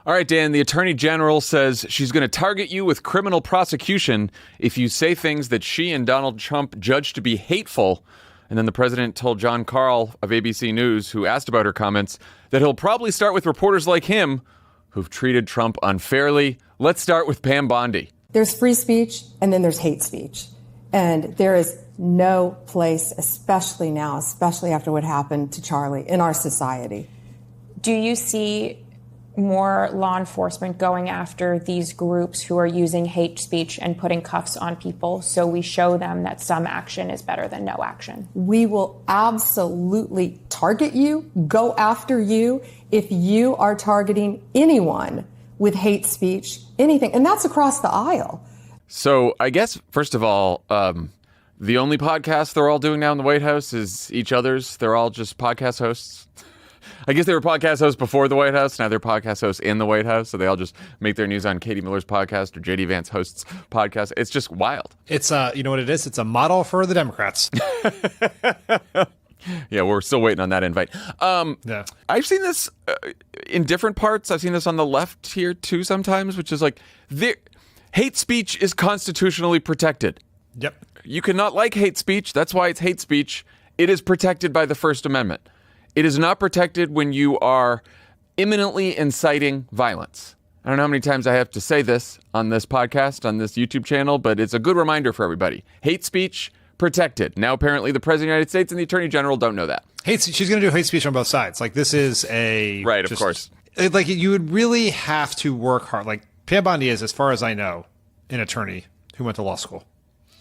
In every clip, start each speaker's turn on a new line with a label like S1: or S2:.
S1: All right, Dan, the Attorney General says she's going to target you with criminal prosecution if you say things that she and Donald Trump judge to be hateful. And then the president told John Carl of ABC News, who asked about her comments, that he'll probably start with reporters like him who've treated Trump unfairly. Let's start with Pam Bondi.
S2: There's free speech and then there's hate speech. And there is no place, especially now, especially after what happened to Charlie, in our society.
S3: Do you see more law enforcement going after these groups who are using hate speech and putting cuffs on people so we show them that some action is better than no action?
S2: We will absolutely target you, go after you if you are targeting anyone with hate speech, anything. And that's across the aisle.
S1: So I guess, first of all, the only podcast they're all doing now in the White House is each other's. They're all just podcast hosts. I guess they were podcast hosts before the White House. Now they're podcast hosts in the White House. So they all just make their news on Katie Miller's podcast or JD Vance hosts podcast. It's just wild.
S4: It's, you know what it is? It's a model for the Democrats.
S1: Yeah, we're still waiting on that invite.
S4: Yeah.
S1: I've seen this in different parts. I've seen this on the left here too sometimes, which is like hate speech is constitutionally protected.
S4: Yep.
S1: You cannot like hate speech. That's why it's hate speech. It is protected by the First Amendment. It is not protected when you are imminently inciting violence. I don't know how many times I have to say this on this podcast, on this YouTube channel, but it's a good reminder for everybody. Hate speech, protected. Now, apparently, the President of the United States and the Attorney General don't know that.
S4: She's going to do hate speech on both sides. Like, this is a...
S1: Right, of course.
S4: Like, you would really have to work hard. Like, Pam Bondi is, as far as I know, an attorney who went to law school.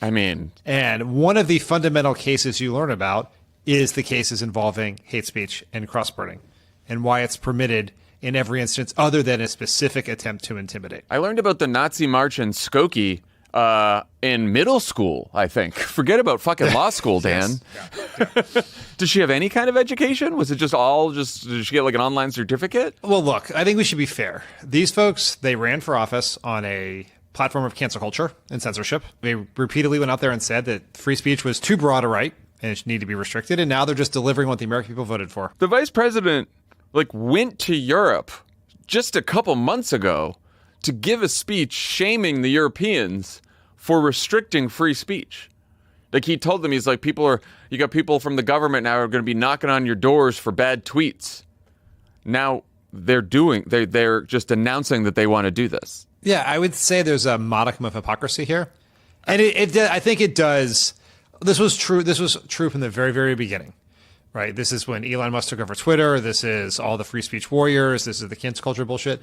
S1: I mean...
S4: And one of the fundamental cases you learn about is the cases involving hate speech and cross-burning and why it's permitted in every instance other than a specific attempt to intimidate.
S1: I learned about the Nazi march in Skokie in middle school, I think. Forget about fucking law school, Dan.
S4: Yes. Yeah.
S1: Does she have any kind of education? Was it just did she get like an online certificate?
S4: Well, look, I think we should be fair. These folks, they ran for office on a platform of cancel culture and censorship. They repeatedly went out there and said that free speech was too broad a right and it need to be restricted. And now they're just delivering what the American people voted for.
S1: The vice president went to Europe just a couple months ago to give a speech shaming the Europeans for restricting free speech. Like, he told them, he's like, you got people from the government now are going to be knocking on your doors for bad tweets. Now they're just announcing that they want to do this.
S4: Yeah, I would say there's a modicum of hypocrisy here. And I think it does. This was true from the very, very beginning, right? This is when Elon Musk took over Twitter. This is all the free speech warriors. This is the cancel culture bullshit.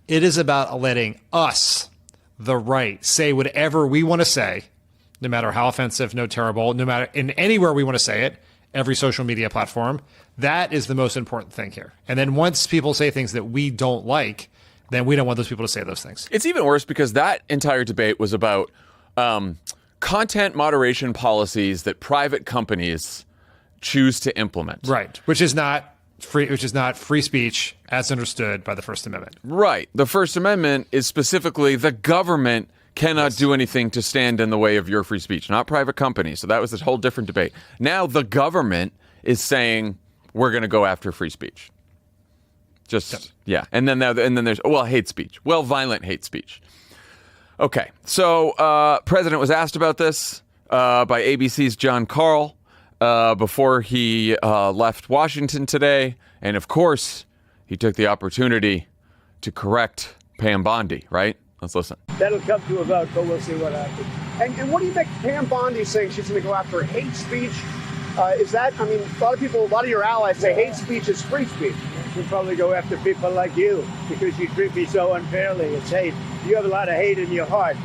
S4: It is about letting us, the right, say whatever we want to say, no matter how offensive, no terrible, no matter in anywhere we want to say it, every social media platform. That is the most important thing here. And then once people say things that we don't like, then we don't want those people to say those things.
S1: It's even worse because that entire debate was about content moderation policies that private companies choose to implement.
S4: Right, which is not free speech as understood by the First Amendment.
S1: Right. The First Amendment is specifically the government cannot do anything to stand in the way of your free speech, not private companies. So that was this whole different debate. Now the government is saying we're going to go after free speech. Yeah. And then there's hate speech. Violent hate speech. Okay. So President was asked about this by ABC's Jon Carl before he left Washington today. And of course, he took the opportunity to correct Pam Bondi, right? Let's listen.
S5: That'll come to a vote, but we'll see what happens. And what do you think Pam Bondi saying she's going to go after hate speech? Is that, I mean, a lot of your allies say hate speech is free speech.
S6: She'll probably go after people like you because you treat me so unfairly. It's hate. You have a lot of hate in your heart.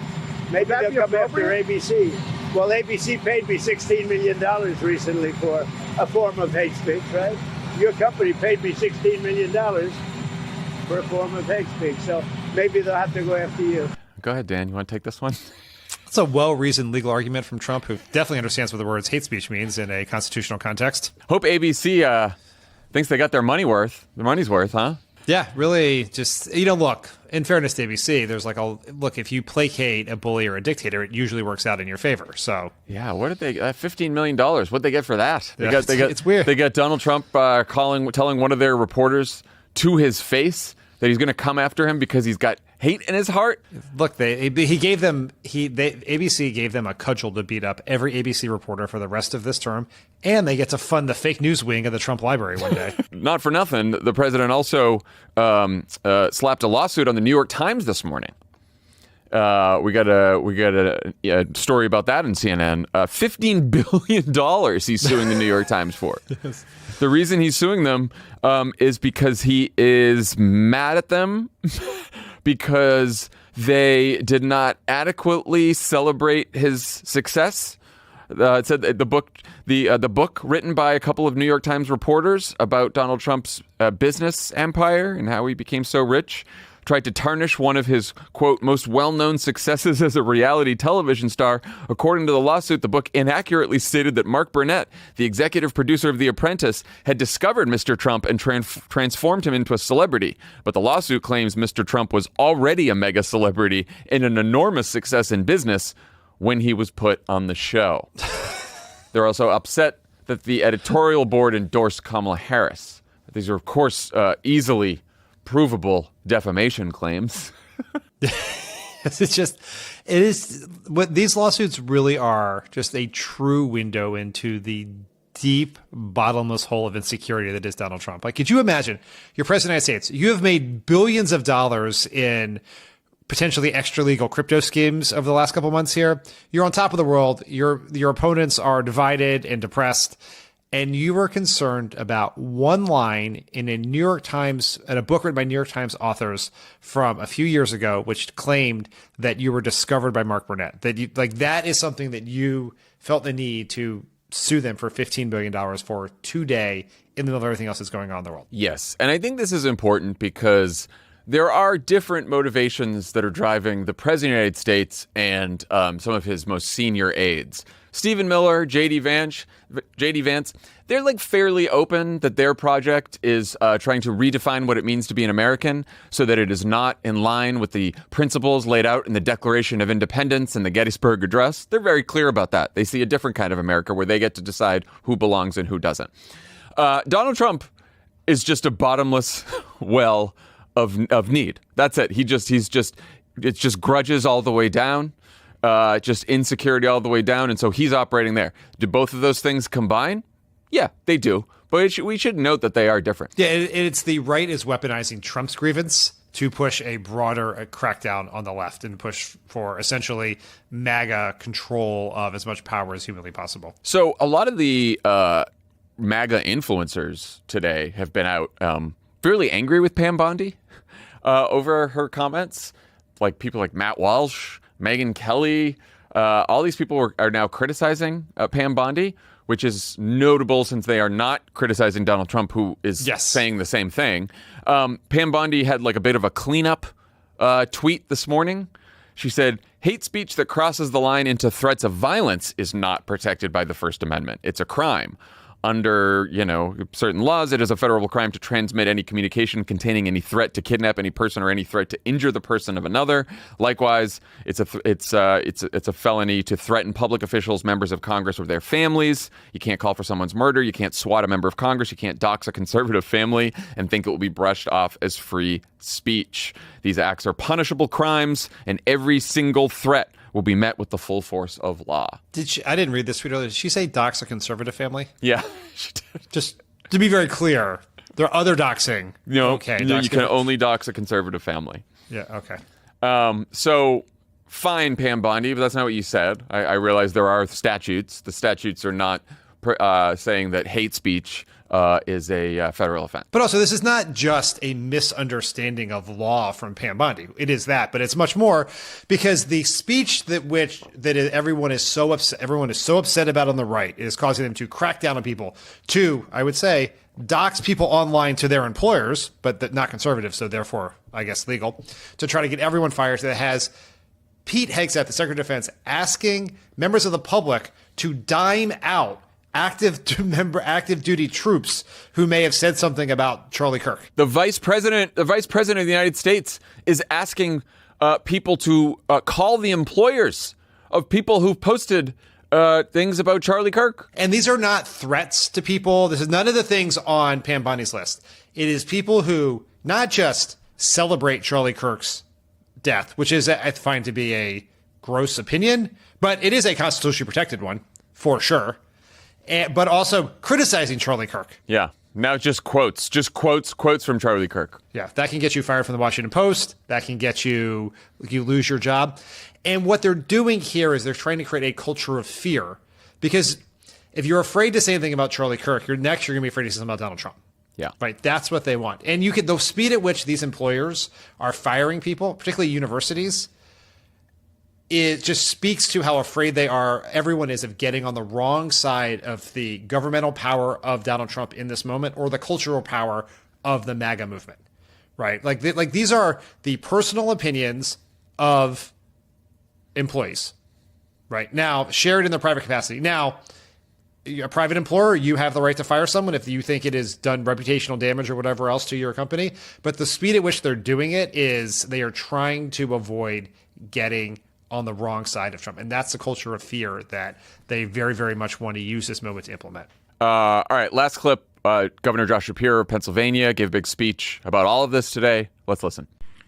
S6: Maybe they'll come after ABC. Well, ABC paid me $16 million recently for a form of hate speech, right? Your company paid me $16 million for a form of hate speech. So maybe they'll have to go after you.
S1: Go ahead, Dan. You want to take this one?
S4: That's a well-reasoned legal argument from Trump, who definitely understands what the words hate speech means in a constitutional context.
S1: Hope ABC thinks they got their money's worth, huh?
S4: Yeah, really just, look, in fairness to ABC, there's if you placate a bully or a dictator, it usually works out in your favor. So
S1: yeah, what did they, $15 million, what'd they get for that?
S4: It's weird.
S1: They got Donald Trump telling one of their reporters to his face that he's going to come after him because he's got hate in his heart?
S4: Look, ABC gave them a cudgel to beat up every ABC reporter for the rest of this term, and they get to fund the fake news wing of the Trump Library one day.
S1: Not for nothing, the president also slapped a lawsuit on the New York Times this morning. We got a story about that in CNN. $15 billion he's suing the New York Times for. Yes. The reason he's suing them is because he is mad at them because they did not adequately celebrate his success. It said that the book written by a couple of New York Times reporters about Donald Trump's business empire and how he became so rich tried to tarnish one of his, quote, most well-known successes as a reality television star. According to the lawsuit, the book inaccurately stated that Mark Burnett, the executive producer of The Apprentice, had discovered Mr. Trump and transformed him into a celebrity. But the lawsuit claims Mr. Trump was already a mega celebrity and an enormous success in business when he was put on the show. They're also upset that the editorial board endorsed Kamala Harris. These are, of course, easily provable defamation claims.
S4: It is what these lawsuits really are, just a true window into the deep, bottomless hole of insecurity that is Donald Trump. Like, could you imagine you're president of the United States? You have made billions of dollars in potentially extra legal crypto schemes over the last couple of months here. You're on top of the world. Your opponents are divided and depressed. And you were concerned about one line in a New York Times, in a book written by New York Times authors from a few years ago, which claimed that you were discovered by Mark Burnett. That is something that you felt the need to sue them for $15 billion for today in the middle of everything else that's going on in the world.
S1: Yes. And I think this is important because there are different motivations that are driving the president of the United States and some of his most senior aides. Stephen Miller, J.D. Vance, they're like fairly open that their project is trying to redefine what it means to be an American so that it is not in line with the principles laid out in the Declaration of Independence and the Gettysburg Address. They're very clear about that. They see a different kind of America where they get to decide who belongs and who doesn't. Donald Trump is just a bottomless well of need. That's it. It's just grudges all the way down. Just insecurity all the way down. And so he's operating there. Do both of those things combine? Yeah, they do. But we should note that they are different.
S4: Yeah, it's the right is weaponizing Trump's grievance to push a broader crackdown on the left and push for essentially MAGA control of as much power as humanly possible.
S1: So a lot of the MAGA influencers today have been out fairly angry with Pam Bondi over her comments. Like people like Matt Walsh, Megyn Kelly, all these people are now criticizing Pam Bondi, which is notable since they are not criticizing Donald Trump, who is saying the same thing. Pam Bondi had like a bit of a cleanup tweet this morning. She said, hate speech that crosses the line into threats of violence is not protected by the First Amendment. It's a crime. Under, certain laws, it is a federal crime to transmit any communication containing any threat to kidnap any person or any threat to injure the person of another. Likewise, it's a felony to threaten public officials, members of Congress, or their families. You can't call for someone's murder. You can't swat a member of Congress. You can't dox a conservative family and think it will be brushed off as free speech. These acts are punishable crimes, and every single threat will be met with the full force of law.
S4: I didn't read this tweet earlier. Did she say dox a conservative family?
S1: Yeah, she did.
S4: Just to be very clear, there are other doxing.
S1: Okay. You can only dox a conservative family.
S4: Yeah, okay.
S1: So fine, Pam Bondi, but that's not what you said. I realize there are statutes. The statutes are not saying that hate speech is a federal offense.
S4: But also, this is not just a misunderstanding of law from Pam Bondi. It is that, but it's much more because the speech that everyone is so upset about on the right is causing them to crack down on people. To, I would say, dox people online to their employers, but not conservative, so therefore, I guess, legal, to try to get everyone fired. That has Pete Hegseth, the Secretary of Defense, asking members of the public to dime out active duty troops who may have said something about Charlie Kirk.
S1: The vice president of the United States is asking people to call the employers of people who've posted things about Charlie Kirk.
S4: And these are not threats to people. This is none of the things on Pam Bondi's list. It is people who not just celebrate Charlie Kirk's death, which is, I find to be a gross opinion, but it is a constitutionally protected one, for sure. But also criticizing Charlie Kirk.
S1: Yeah. Now just quotes from Charlie Kirk.
S4: Yeah, that can get you fired from the Washington Post. That can get you lose your job. And what they're doing here is they're trying to create a culture of fear, because if you're afraid to say anything about Charlie Kirk, you're going to be afraid to say something about Donald Trump.
S1: Yeah.
S4: Right. That's what they want. And the speed at which these employers are firing people, particularly universities, it just speaks to how afraid everyone is of getting on the wrong side of the governmental power of Donald Trump in this moment, or the cultural power of the MAGA movement. Right. Like these are the personal opinions of employees. Right. Now, shared in their private capacity. Now, a private employer, you have the right to fire someone if you think it has done reputational damage or whatever else to your company. But the speed at which they're doing it is they are trying to avoid getting on the wrong side of Trump. And that's the culture of fear that they very, very much want to use this moment to implement.
S1: All right, last clip. Governor Josh Shapiro of Pennsylvania gave a big speech about all of this today. Let's listen.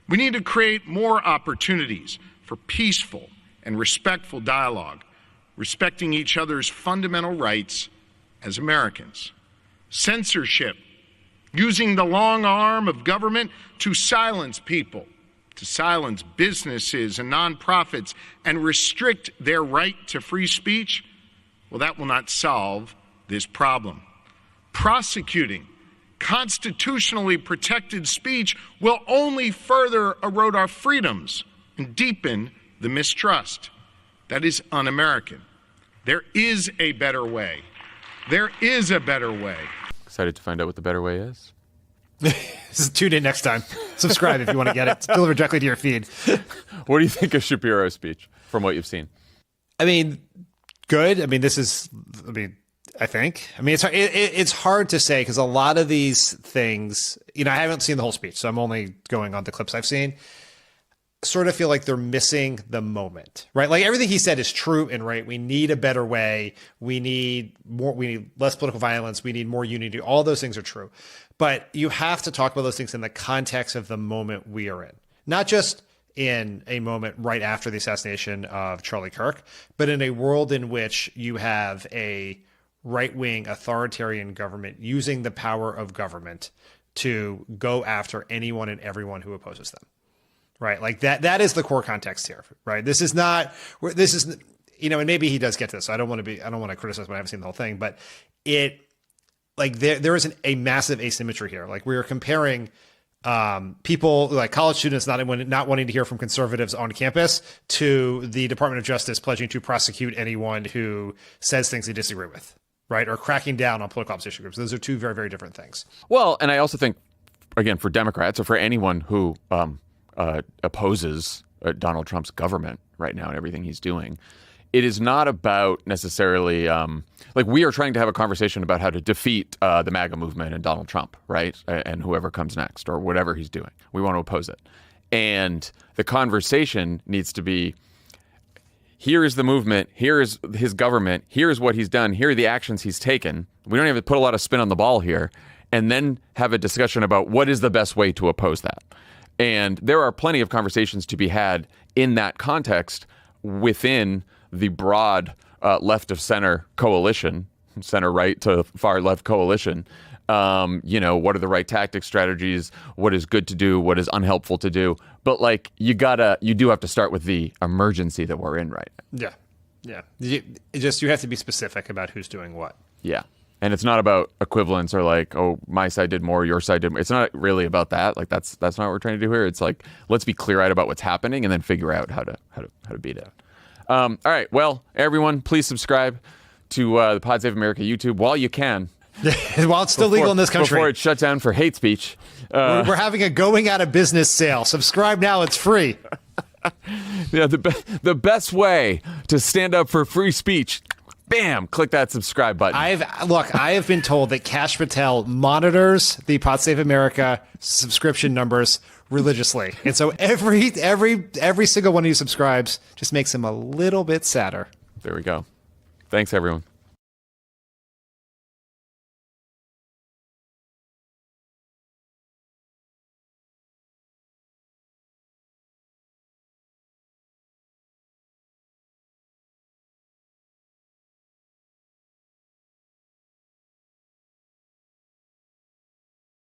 S7: We need to create more opportunities for peaceful and respectful dialogue, respecting each other's fundamental rights as Americans. Censorship, using the long arm of government to silence people, to silence businesses and nonprofits and restrict their right to free speech, well, that will not solve this problem. Prosecuting constitutionally protected speech will only further erode our freedoms and deepen the mistrust. That is un-American. There is a better way. There is a better way.
S1: Excited to find out what the better way is.
S4: Tune in next time. Subscribe if you want to get it. It's delivered directly to your feed.
S1: What do you think of Shapiro's speech from what you've seen?
S4: I mean, good. I mean, I think. I mean, it's hard to say because a lot of these things, I haven't seen the whole speech, so I'm only going on the clips I've seen. Sort of feel like they're missing the moment, right? Like everything he said is true and right. We need a better way. We need less political violence. We need more unity. All those things are true. But you have to talk about those things in the context of the moment we are in, not just in a moment right after the assassination of Charlie Kirk, but in a world in which you have a right-wing authoritarian government using the power of government to go after anyone and everyone who opposes them. Right. Like that is the core context here. Right. This is, and maybe he does get this. I don't want to criticize when I haven't seen the whole thing, but there is a massive asymmetry here. Like we are comparing people like college students not wanting to hear from conservatives on campus to the Department of Justice pledging to prosecute anyone who says things they disagree with. Right. Or cracking down on political opposition groups. Those are two very, very different things.
S1: Well, and I also think, again, for Democrats or for anyone who opposes Donald Trump's government right now and everything he's doing, it is not about necessarily we are trying to have a conversation about how to defeat the MAGA movement and Donald Trump, right? And whoever comes next or whatever he's doing. We want to oppose it. And the conversation needs to be, here is the movement, here is his government, here is what he's done, here are the actions he's taken. We don't have to put a lot of spin on the ball here, and then have a discussion about what is the best way to oppose that. And there are plenty of conversations to be had in that context within the broad left of center coalition, center right to far left coalition. What are the right tactics, strategies? What is good to do? What is unhelpful to do? But you do have to start with the emergency that we're in right now.
S4: Yeah. You have to be specific about who's doing what.
S1: Yeah. And it's not about equivalence or my side did more, your side did more. It's not really about that. That's not what we're trying to do here. It's let's be clear-eyed about what's happening and then figure out how to beat it. All right. Well, everyone, please subscribe to the Pod Save America YouTube while you can.
S4: While it's still legal in this country.
S1: Before it's shut down for hate speech.
S4: We're having a going out of business sale. Subscribe now. It's free.
S1: Yeah, the best way to stand up for free speech. Bam! Click that subscribe button.
S4: I have been told that Kash Patel monitors the Pod Save America subscription numbers religiously, and so every single one of you subscribes just makes him a little bit sadder.
S1: There we go. Thanks, everyone.